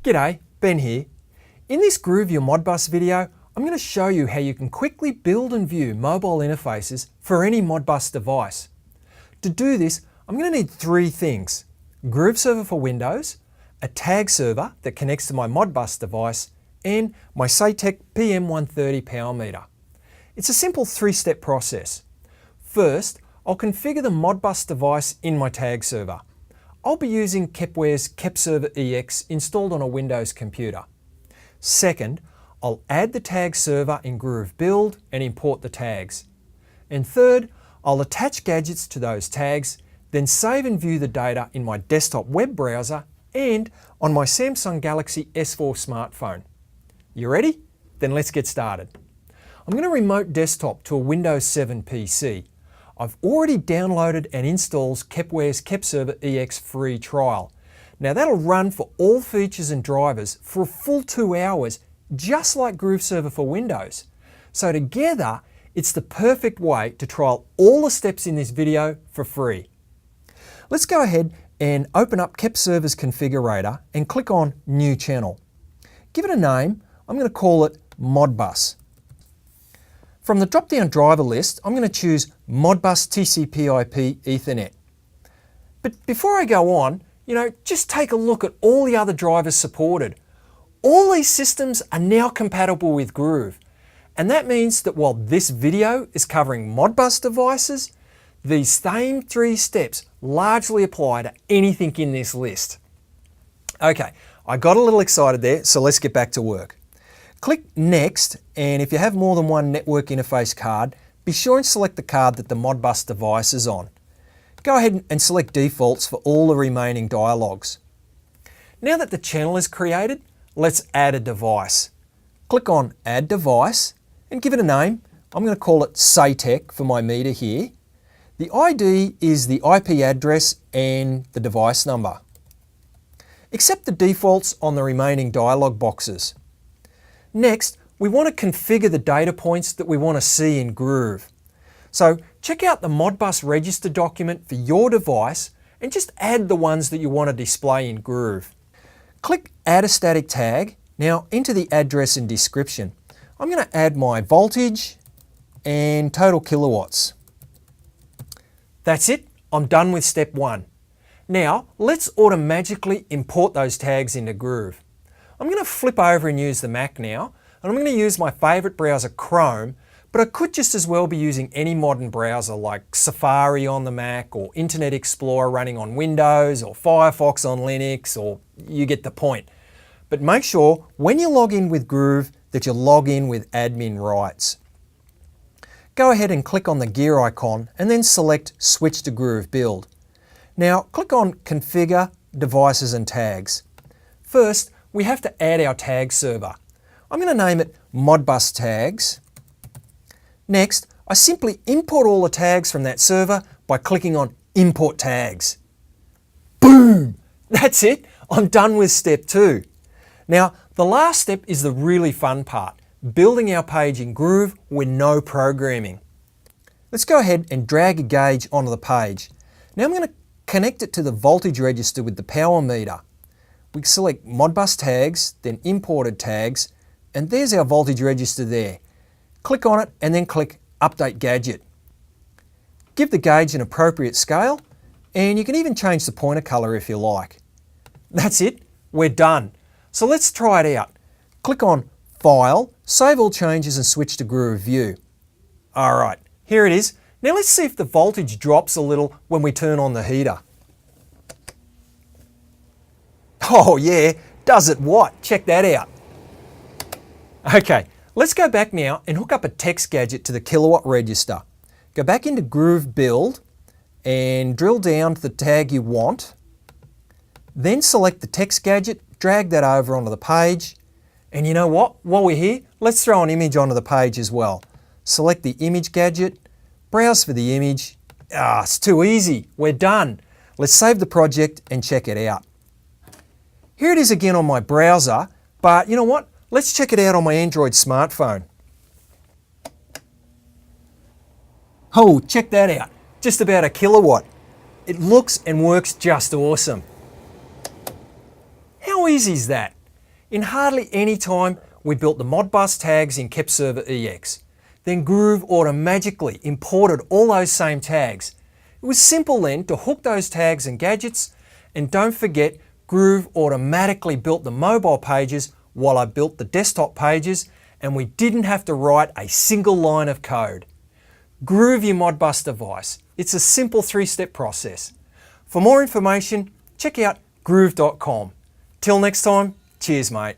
G'day, Ben here. In this Groove Your Modbus video, I'm going to show you how you can quickly build and view mobile interfaces for any Modbus device. To do this, I'm going to need three things: Groove server for Windows, a tag server that connects to my Modbus device, and my Saytech PM130 power meter. It's a simple three-step process. First, I'll configure the Modbus device in my tag server. I'll be using Kepware's KepServer EX installed on a Windows computer. Second, I'll add the tag server in Groove Build and import the tags. And third, I'll attach gadgets to those tags, then save and view the data in my desktop web browser and on my Samsung Galaxy S4 smartphone. You ready? Then let's get started. I'm going to remote desktop to a Windows 7 PC. I've already downloaded and installed Kepware's KepServer EX free trial. Now that'll run for all features and drivers for a full 2 hours, just like Groove Server for Windows. So together, it's the perfect way to trial all the steps in this video for free. Let's go ahead and open up KepServer's configurator and click on New Channel. Give it a name. I'm going to call it Modbus. From the drop-down driver list, I'm going to choose Modbus TCP/IP Ethernet. But before I go on, just take a look at all the other drivers supported. All these systems are now compatible with Groove. And that means that while this video is covering Modbus devices, these same three steps largely apply to anything in this list. Okay, I got a little excited there, so let's get back to work. Click Next, and if you have more than one network interface card, be sure and select the card that the Modbus device is on. Go ahead and select defaults for all the remaining dialogues. Now that the channel is created, let's add a device. Click on Add Device and give it a name. I'm going to call it Saytech for my meter here. The ID is the IP address and the device number. Accept the defaults on the remaining dialog boxes. Next, we want to configure the data points that we want to see in Groove. So check out the Modbus register document for your device and just add the ones that you want to display in Groove. Click Add a Static Tag. Now enter the address and description. I'm going to add my voltage and total kilowatts. That's it. I'm done with step one. Now let's automatically import those tags into Groove. I'm going to flip over and use the Mac now, and I'm going to use my favorite browser, Chrome, but I could just as well be using any modern browser like Safari on the Mac, or Internet Explorer running on Windows, or Firefox on Linux, or you get the point. But make sure when you log in with Groove that you log in with admin rights. Go ahead and click on the gear icon and then select Switch to Groove Build. Now click on Configure, Devices and Tags. First, we have to add our tag server. I'm going to name it Modbus Tags. Next, I simply import all the tags from that server by clicking on Import Tags. Boom! That's it. I'm done with step two. Now, the last step is the really fun part, building our page in Groove with no programming. Let's go ahead and drag a gauge onto the page. Now I'm going to connect it to the voltage register with the power meter. We select Modbus Tags, then Imported Tags, and there's our voltage register there. Click on it and then click Update Gadget. Give the gauge an appropriate scale, and you can even change the pointer color if you like. That's it, we're done. So let's try it out. Click on File, Save All Changes and switch to Groove View. Alright, here it is. Now let's see if the voltage drops a little when we turn on the heater. Oh yeah, does it what? Check that out. Okay, let's go back now and hook up a text gadget to the kilowatt register. Go back into Groove Build and drill down to the tag you want. Then select the text gadget, drag that over onto the page. And you know what? While we're here, let's throw an image onto the page as well. Select the image gadget, browse for the image. It's too easy. We're done. Let's save the project and check it out. Here it is again on my browser, but you know what? Let's check it out on my Android smartphone. Oh, check that out. Just about a kilowatt. It looks and works just awesome. How easy is that? In hardly any time, we built the Modbus tags in KEP Server EX. Then Groov automatically imported all those same tags. It was simple then to hook those tags and gadgets, and don't forget, Groov automatically built the mobile pages while I built the desktop pages, and we didn't have to write a single line of code. Groov your Modbus device. It's a simple 3-step process. For more information, check out groov.com. Till next time, cheers mate.